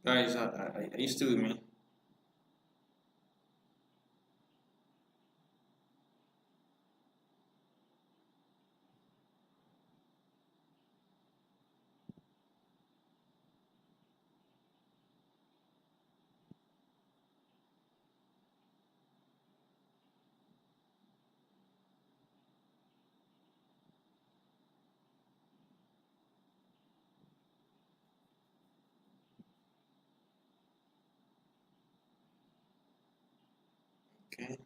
Guys, are you still with me? Okay.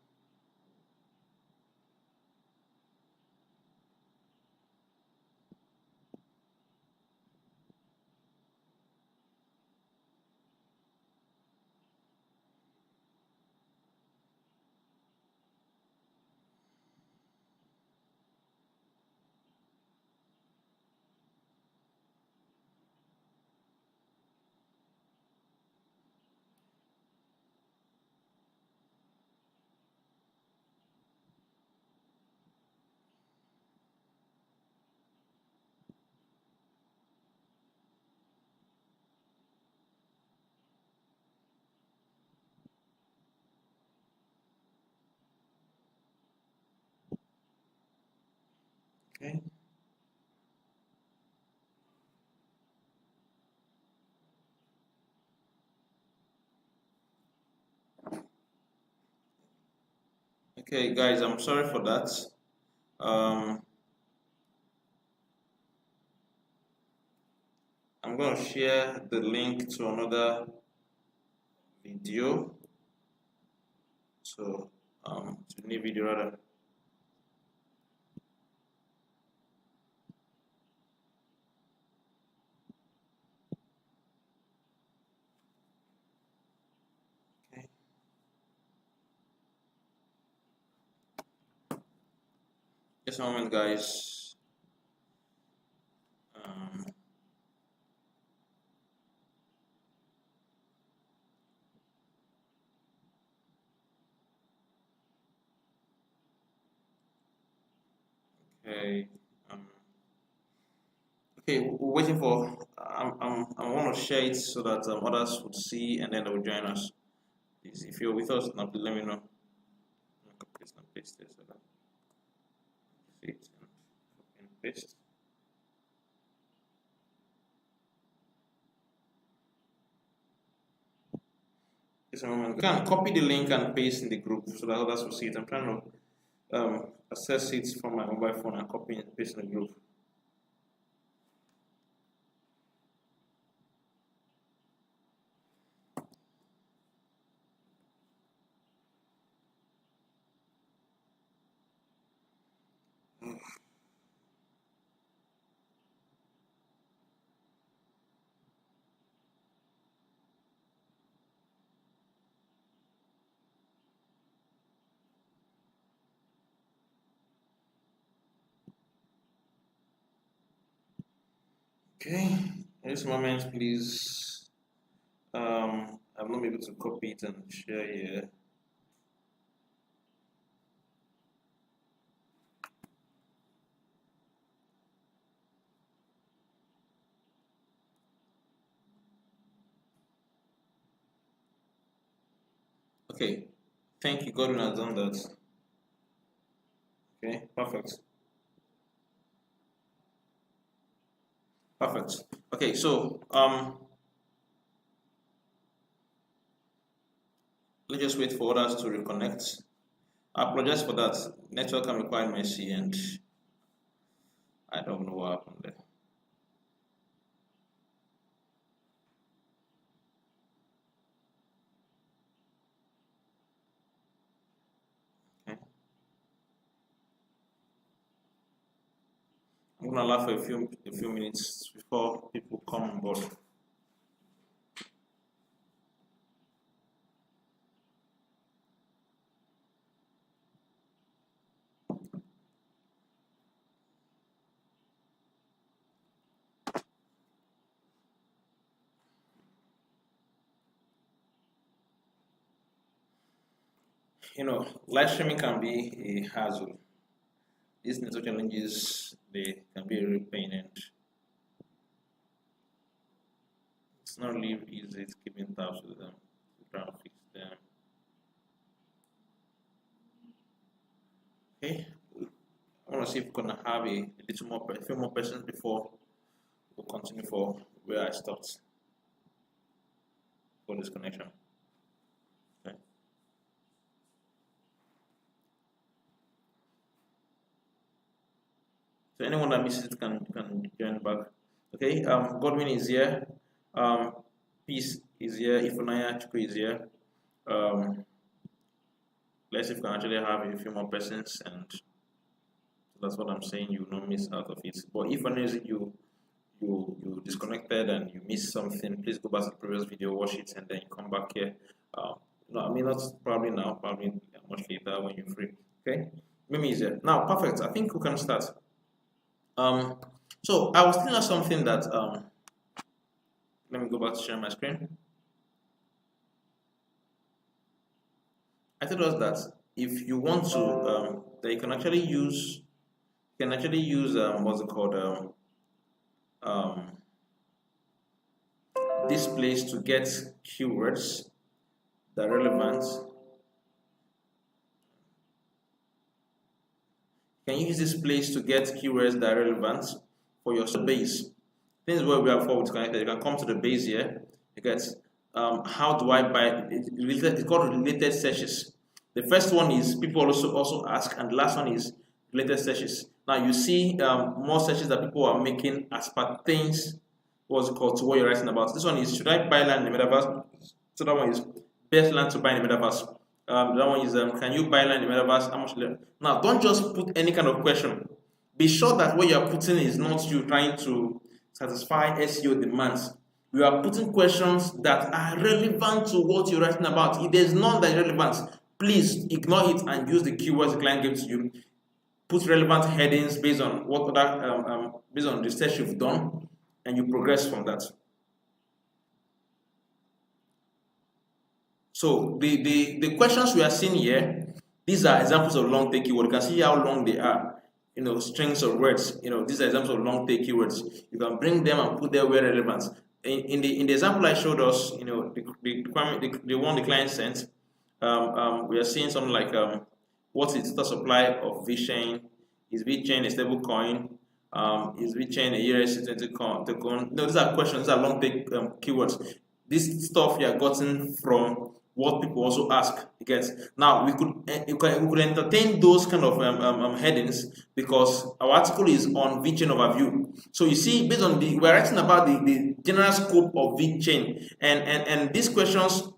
Okay. Okay, guys, I'm sorry for that. Um, I'm going to share the link to another video. So, to new video rather. Okay. Just a moment, guys. Um, okay. Um, okay, we're waiting for. I want to share it so that others would see and then they will join us. Please, if you're with us now, please let me know. Copy this and paste this so that you see it and paste. Just a moment. You can copy the link and paste in the group so that others will see it. I'm trying to access it from my mobile phone and copy and paste in the group. Okay, at this moment, please. I'm not able to copy it and share here. Okay, thank you. Godwin has done that. Okay, perfect. Perfect. Okay, so let's just wait for others to reconnect. I apologize for that. Network can be quite messy and I don't know what happened there. Okay. I'm gonna allow for a few minutes before people come on board. You know, live streaming can be a hassle. These network challenges they can be a real pain and It's not really easy to keep in touch with them. Try and fix them. Okay, I want to see if we're gonna have a few more persons before we'll continue for where I stopped for this connection. Okay. So anyone that misses it can join back. Okay, Godwin is here. Peace is here. Ifunaya Chukwu is here. Let's see if we can actually have a few more persons, and that's what I'm saying. You will not miss out of it. But if for any reason you disconnected and you missed something, please go back to the previous video, watch it, and then you come back here. No, I mean not probably now, probably much later when you're free. Okay, maybe easier. Now, perfect. I think we can start. So I was telling us something that let me go back to share my screen. I told us that if you want to, that you can actually use, what's it called, this place to get keywords that are relevant. You can use this place to get keywords that are relevant for your base. This is where we are forward connected. You can come to the base here. You get how do I buy? It's called related searches. The first one is people also ask, and the last one is related searches. Now you see more searches that people are making as pertains what's it called to what you're writing about. This one is should I buy land in the metaverse? So that one is best land to buy in the metaverse. That one is can you buy land in the metaverse? How much? Now don't just put any kind of question. Be sure that what you are putting is not you trying to satisfy SEO demands. You are putting questions that are relevant to what you're writing about. If there's none that is relevant, please ignore it and use the keywords the client gives you. Put relevant headings based on what other based on research you've done, and you progress from that. So the questions we are seeing here, these are examples of long tail keywords. You can see how long they are. You know, strings of words. You know, these are examples of long tail keywords. You can bring them and put them where relevant. In the example I showed us, you know, the one the client sent, we are seeing something like what is the supply of VeChain? Is VeChain a stable coin? Is VeChain a USDT token? No, these are questions. These are long tail keywords. This stuff you are gotten from what people also ask. Now we could entertain those kind of headings because our article is on VeChain overview. So you see, based on we're writing about the general scope of VeChain, and these questions,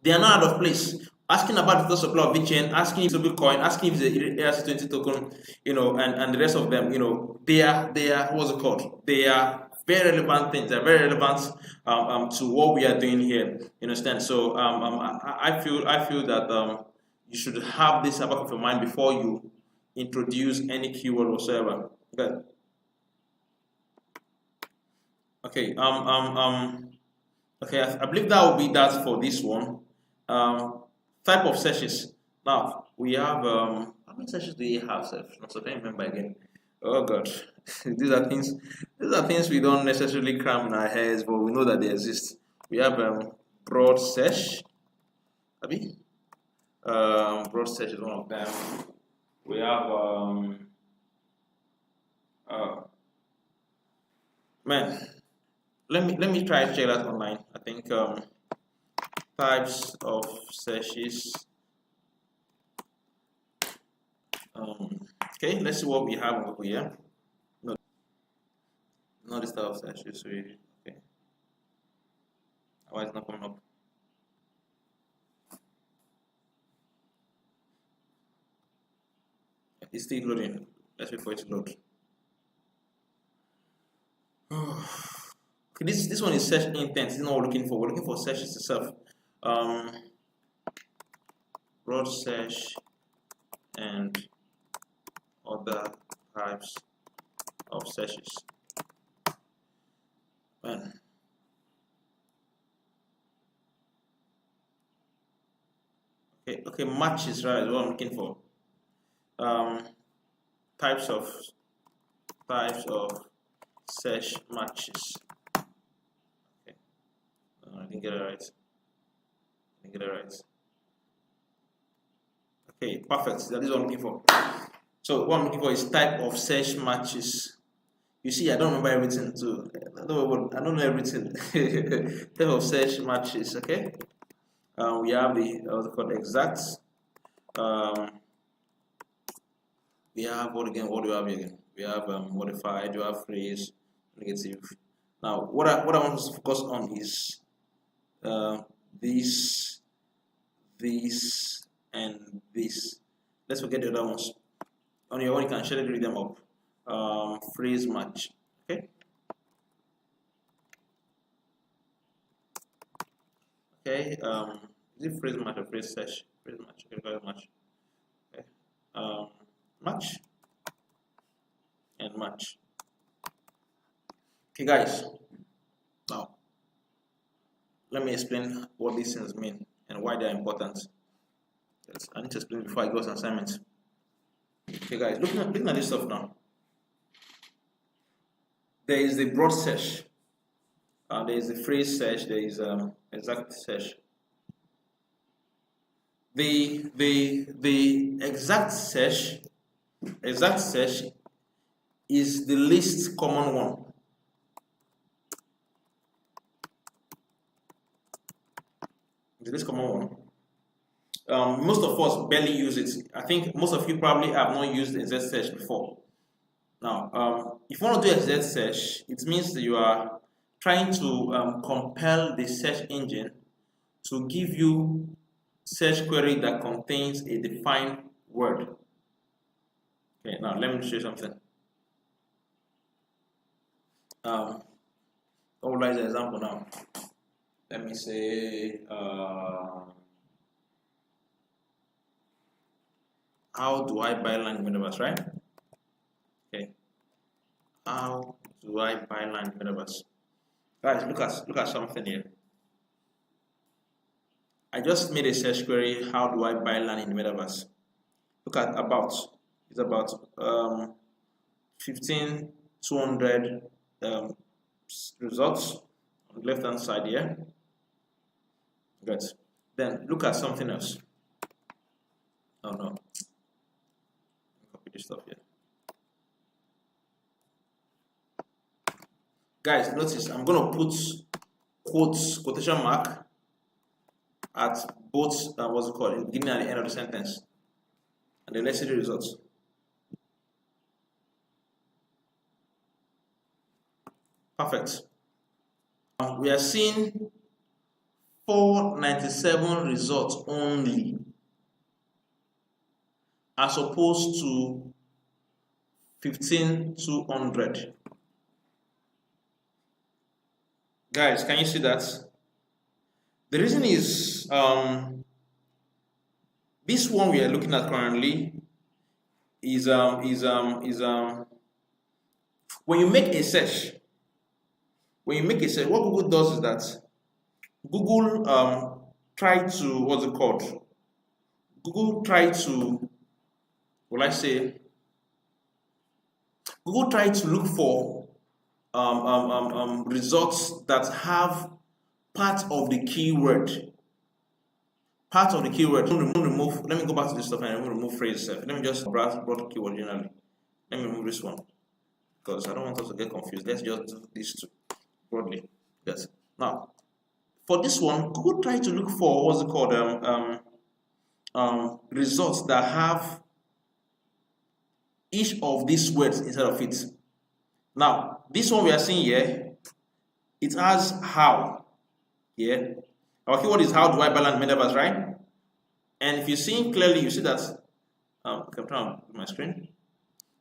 they are not out of place. Asking about the supply of VeChain, asking if it's a Bitcoin, asking if it's a ERC20 token, you know, and the rest of them, you know, they are what's it called? They are very relevant things. They're very relevant to what we are doing here. You understand? So I feel that you should have this at the back of your mind before you introduce any keyword whatsoever. Okay. Okay. Okay. I believe that will be that for this one. Type of searches. Now we have how many searches do you have, Seth? I can't remember again. Oh god. these are things we don't necessarily cram in our heads, but we know that they exist. We have broad search. Abi? Broad search is one of them. We have man. Let me try to check that online. I think types of searches. Okay, let's see what we have over here. No, not this type of searches. Really. Okay. Why it's not coming up? It's still loading. Let's wait for it to load. Okay, this one is search intent. This is not what we're looking for. We're looking for searches itself. Broad search and other types of searches. Man. Okay, matches, right, is what I'm looking for. Types of search matches. Okay. didn't get it right. Didn't get it right. Okay, perfect. That is what I'm looking for. So what I'm looking for is type of search matches. You see, I don't remember everything too. I don't know everything. Type of search matches. Okay. We have the what's it called, exact. We have what again? What do we have again? We have modified. You have phrase, negative. Now, what I want us to focus on is this, and this. Let's forget the other ones. On your own, you can actually read them up. Phrase match. Okay. Okay. Is it phrase match or phrase search? Phrase match. Okay, phrase match. Okay. Match and match. Okay, guys. Now, let me explain what these things mean and why they are important. Yes, I need to explain before I go to assignment. Okay, guys, looking at this stuff now. There is the broad search. There is the phrase search. There is exact search. The exact search is the least common one. The least common one. Most of us barely use it. I think most of you probably have not used exact search before. Now, if you want to do exact search, it means that you are trying to compel the search engine to give you search query that contains a defined word. Okay, now let me show you something. What is the example now? Let me say how do I buy land in metaverse, right? Okay. How do I buy land in metaverse? Guys, look at something here. I just made a search query, how do I buy land in the metaverse? Look at about. It's about 15,200 results on the left hand side here. Good. Then look at something else. Oh no. Copy this stuff here. Guys, notice I'm gonna put quotation mark at both what's it called, in the beginning and the end of the sentence. And then let's see the results. Perfect. We are seeing 497 results only, as opposed to 15,200. Guys, can you see that? The reason is this one we are looking at currently is when you make a search, what Google does is that Google try to, what's it called? Google try to, Google try to look for results that have part of the keyword. Part of the keyword. Remove. Let me go back to this stuff and remove phrase. Let me just broad keyword generally. Let me remove this one because I don't want us to get confused. Let's just do these two broadly. Yes. Now, for this one, Google try to look for what's it called results that have each of these words inside of it. Now, this one we are seeing here, it has how. Yeah. Our keyword is how do I balance metaverse, right? And if you see clearly, you see that I'm turning on my screen.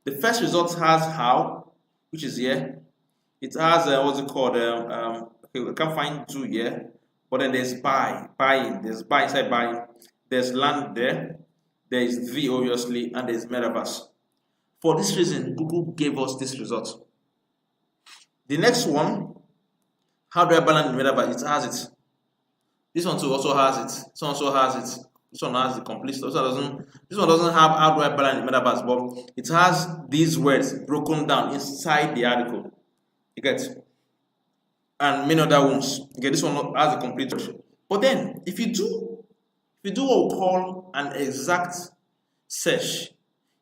The first result has how, which is here. It has what's it called? Okay, we can't find do here, but then there's buying. There's buy inside buying. There's land there. There is V obviously, and there's metaverse. For this reason, Google gave us this result. The next one, how do I balance the metaverse? It has it. This one too also has it. This one also has it. This one has the complete stuff. This one doesn't have how do I balance the metaverse, but it has these words broken down inside the article. You get. and many other ones. Okay, this one has a complete search. But then if you do what we call an exact search,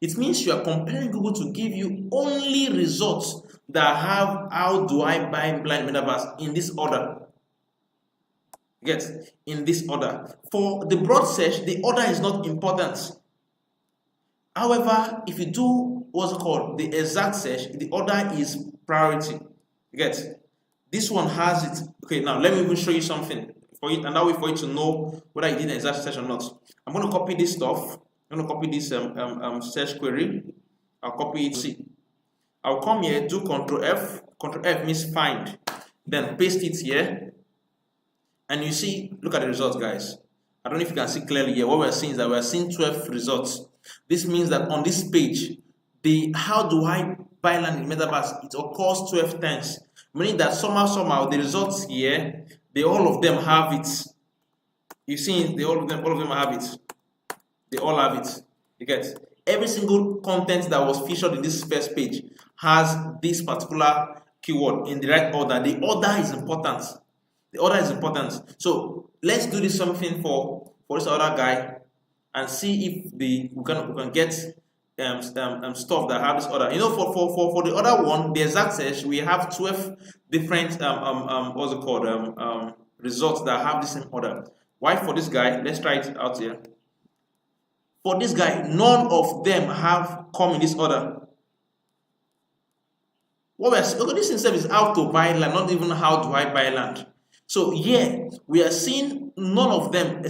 it means you are comparing Google to give you only results that have how do I buy blind metaverse in this order. Yes, in this order. For the broad search, the order is not important. However, if you do what's called the exact search, the order is priority. You get this one has it. Okay, now let me even show you something for you, and that way for you to know whether you did an exact search or not. I'm going to copy this stuff. I'm going to copy this search query. I'll copy it. See, I'll come here, do Control F. Control F means find. Then paste it here, and you see. Look at the results, guys. I don't know if you can see clearly here. What we're seeing is that we're seeing 12 results. This means that on this page, the how do I buy land in metaverse, it occurs 12 times, meaning that somehow the results here, they all of them have it. You see, they all of them have it. They all have it. You get every single content that was featured in this first page has this particular keyword in the right order. The order is important. The order is important. So let's do this something for this other guy and see if we can get stuff that have this order. You know, for the other one, the exact search, we have 12 different what's it called results that have the same order. Why for this guy? Let's try it out here. For this guy, none of them have come in this order. What we're this itself is how to buy land, not even how do I buy land. So yeah, we are seeing none of them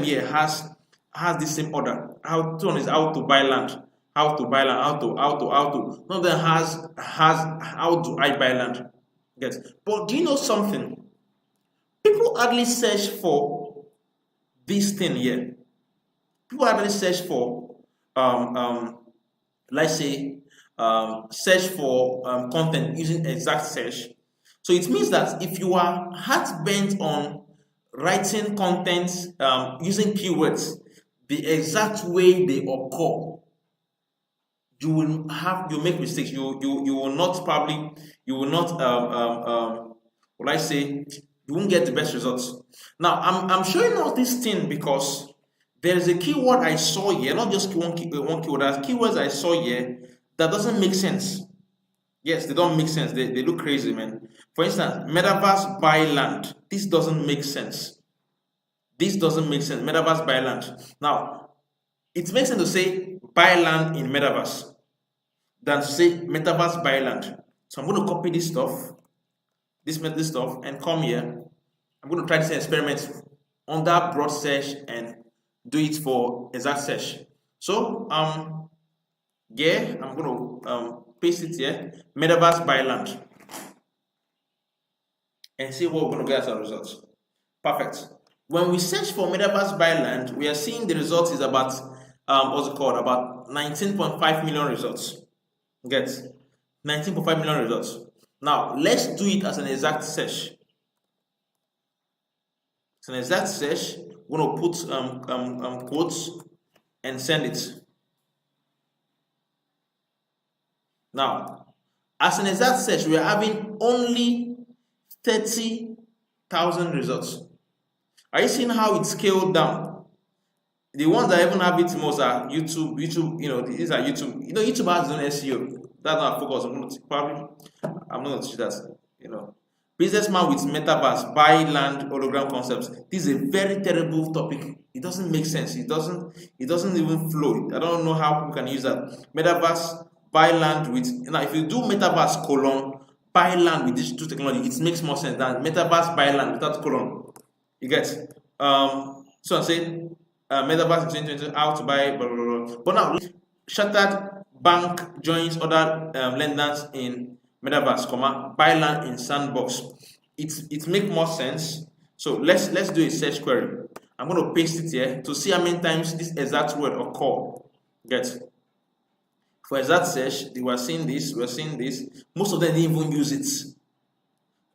here has the same order. How to buy land, how to buy land, how to. None of them has how do I buy land. Yes. But do you know something? People hardly search for this thing here. People hardly search for let's say search for content using exact search. So it means that if you are heart bent on writing content using keywords the exact way they occur, you make mistakes. You will not will I say you won't get the best results. Now I'm showing all this thing because there is a keyword I saw here, not just one keyword. There's keywords I saw here that doesn't make sense. Yes, they don't make sense. They look crazy, man. For instance, metaverse buy land. This doesn't make sense. This doesn't make sense. Metaverse buy land. Now, it makes sense to say buy land in metaverse than to say metaverse buy land. So I'm going to copy this stuff, this stuff, and come here. I'm going to try this experiment under broad search and do it for exact search. So yeah, I'm going to paste it here, metaverse buy land, and see what we're going to get as a result. Perfect. When we search for metaverse buy land, we are seeing the result is about what's it called, about 19.5 million results. Get 19.5 million results. Now let's do it as an exact search. It's an exact search. We're going to put quotes and send it. Now, as an exact search, we are having only 30,000 results. Are you seeing how it's scaled down? The ones that even have it most are YouTube. You know, these are YouTube. You know, YouTube has its own SEO. That's not focus. I'm not going to teach that. You know, businessman with metaverse, buy land, hologram concepts. This is a very terrible topic. It doesn't make sense. It doesn't even flow. I don't know how people can use that. Metaverse, buy land with. Now, if you do metaverse colon buy land with digital technology, it makes more sense than metaverse buy land without colon. You get. So I'm saying metaverse in 2020, how to buy blah blah blah. But now, Shattered Bank joins other lenders in metaverse, buy land in sandbox. It make more sense. So let's do a search query. I'm going to paste it here to see how many times this exact word occur. Get. For exact search, we're seeing this. Most of them didn't even use it.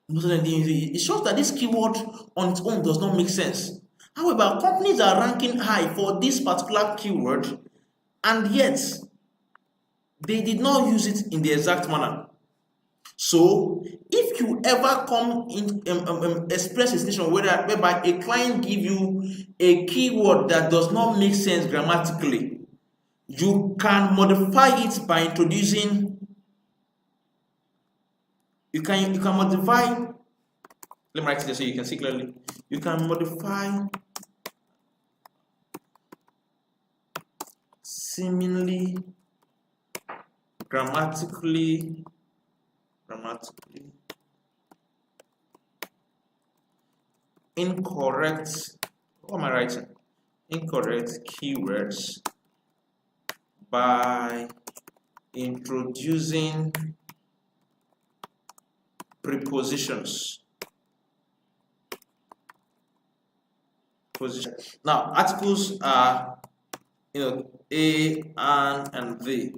It shows that this keyword on its own does not make sense. However, companies are ranking high for this particular keyword, and yet they did not use it in the exact manner. So if you ever come in express a situation whereby a client give you a keyword that does not make sense grammatically, you can modify it by introducing, you can modify, let me write it so you can see clearly. You can modify seemingly grammatically incorrect, what am I writing? Incorrect keywords by introducing prepositions. Now, articles are, a, an, and the.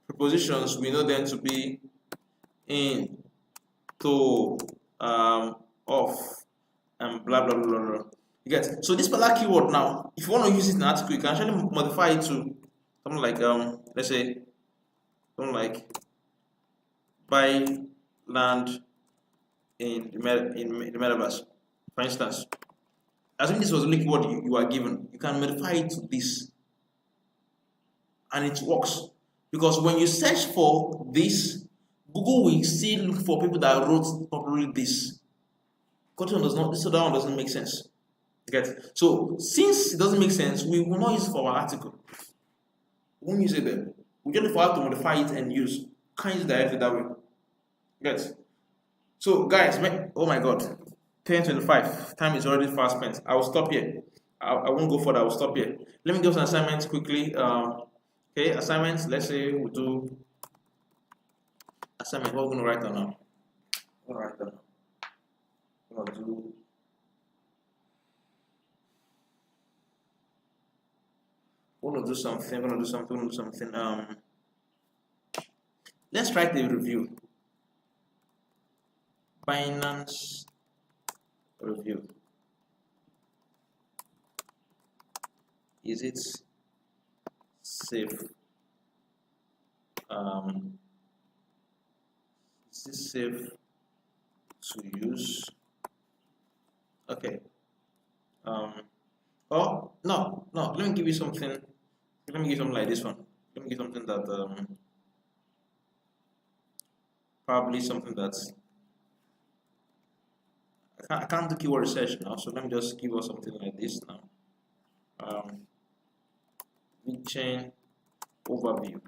Prepositions, we know them to be in, to, of, and blah blah blah blah. You get? So this particular keyword now, if you want to use it in an article, you can actually modify it to something like let's say something like buy land in the metaverse, for instance. Assuming this was the only keyword you are given, you can modify it to this, and it works. Because when you search for this, Google will still look for people that wrote properly this. This other one doesn't make sense. Get? So since it doesn't make sense, we will not use it for our article. We won't use it there. We just have to modify it and use. Can't use it directly that way. Get? So guys, oh my god, 10:25. Time is already fast spent. I will stop here. I won't go further. I will stop here. Let me give some assignments quickly. Okay, assignments. Let's say we do assignment. What we're gonna write down now? We're gonna write down. We're gonna do. We're gonna do something. We're gonna do something. We're gonna do something. Let's write the review. Binance review. Is it safe? Is this safe to use? Okay. Oh no. Let me give you something. Let me give something like this one. Let me give something that probably something that's I can't do keyword research now. So let me just give us something like this now. Big chain overview.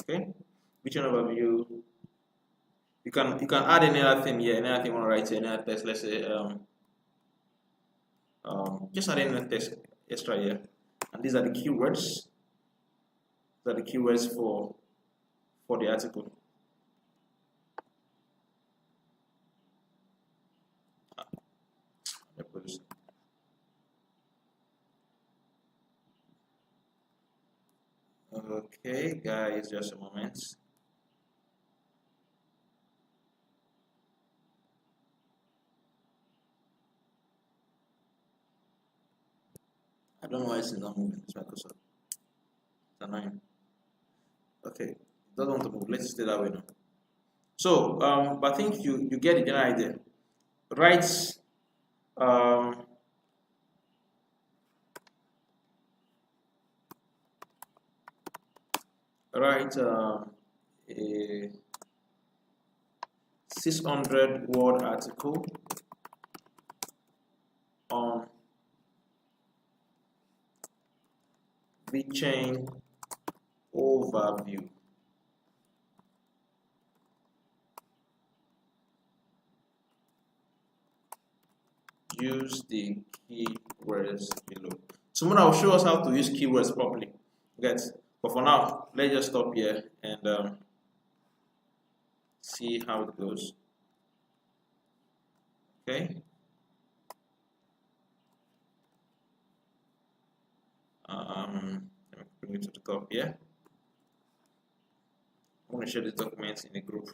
Okay, big chain overview. You can add any other thing here, any other thing you want to write here, any other text. Let's say just add any text extra here, and these are the keywords. These are the keywords for the article. Okay, guys, just a moment. I don't know why it's not moving. It's Microsoft. It's annoying. Okay, it doesn't want to move. Let's stay that way now. So, but I think you get the general idea. Write write a 600-word article on VeChain overview. Use the keywords below. Tomorrow I'll show us how to use keywords properly. Guys, but for now, let's just stop here and see how it goes. Okay. Let me bring it to the top here. I'm going to share the documents in the group.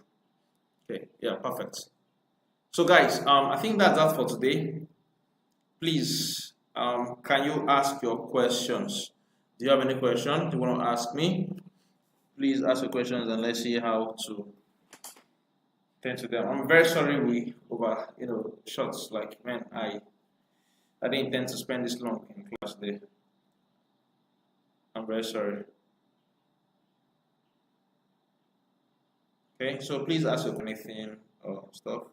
Okay, yeah, perfect. So guys, I think that's that for today. Please, can you ask your questions? Do you have any questions you want to ask me? Please ask your questions and let's see how to Tend to them. I'm very sorry we over shots. Like, man, I didn't intend to spend this long in class today. I'm very sorry. Okay, so please ask if anything or stuff.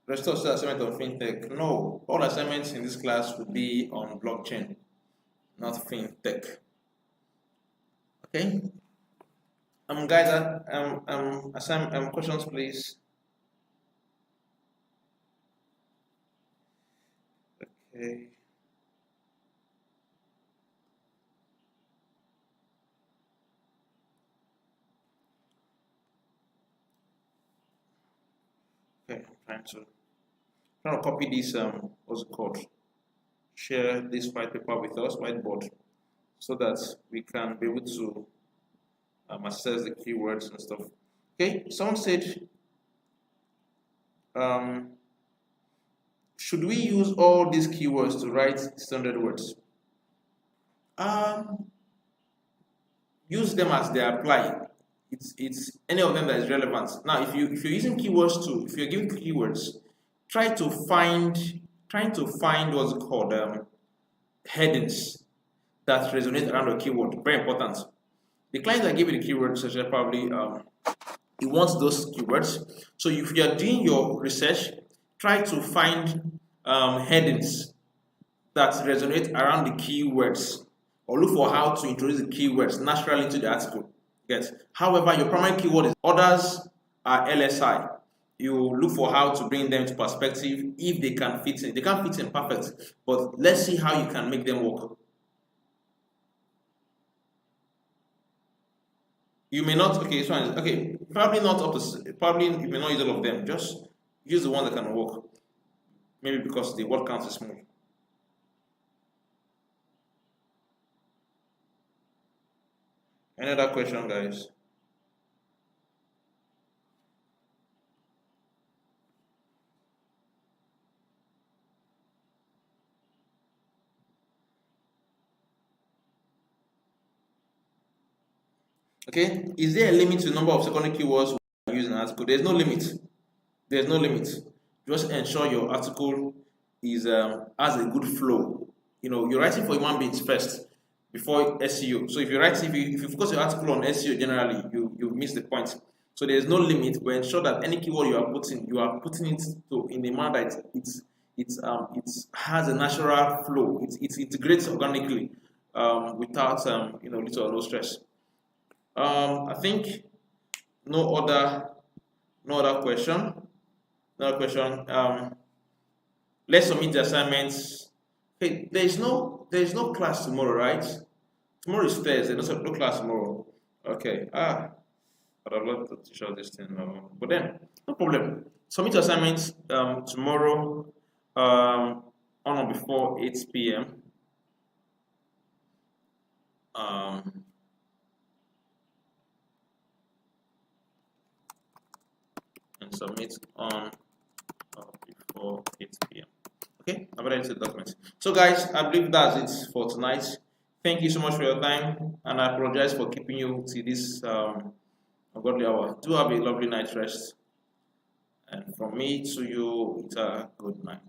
Rest of the assignment on fintech. No, all assignments in this class will be on blockchain, not fintech. Okay. Guys, questions, please. Okay. Okay, I'm trying to copy this what's it called? Share this white paper with us, whiteboard, so that we can be able to assess the keywords and stuff. Okay, someone said, should we use all these keywords to write standard words? Use them as they apply. It's any of them that is relevant. Now, if you're using keywords to, if you're giving keywords, trying to find what's it called headings that resonate around the keyword. Very important. The client that gave you the keywords probably he wants those keywords. So if you are doing your research, try to find headings that resonate around the keywords, or look for how to introduce the keywords naturally into the article. Yes. However, your primary keyword is others are LSI. You look for how to bring them to perspective if they can fit in. They can't fit in perfect, but let's see how you can make them work. You may not, okay, so okay, probably not up to, probably you may not use all of them. Just use the one that can work. Maybe because the word count is small. Any other question, guys? Okay, is there a limit to the number of secondary keywords we use in an article? There's no limit. There's no limit. Just ensure your article is has a good flow. You're writing for human beings first before SEO. So if you focus your article on SEO generally, you miss the point. So there's no limit, but ensure that any keyword you are putting it to in a manner that it has a natural flow. It integrates organically without little or no stress. I think no other question. Another question. Let's submit the assignments. Hey, there's no class tomorrow, right? Tomorrow is Thursday. No class tomorrow. Okay. I'd have loved to show this thing, but then no problem. Submit your assignments tomorrow on or before 8 p.m. And submit on before 8 p.m. Okay, I've already the documents. So guys, I believe that's it for tonight. Thank you so much for your time, and I apologize for keeping you to this ungodly hour. Do have a lovely night rest, and from me to you, it's a good night.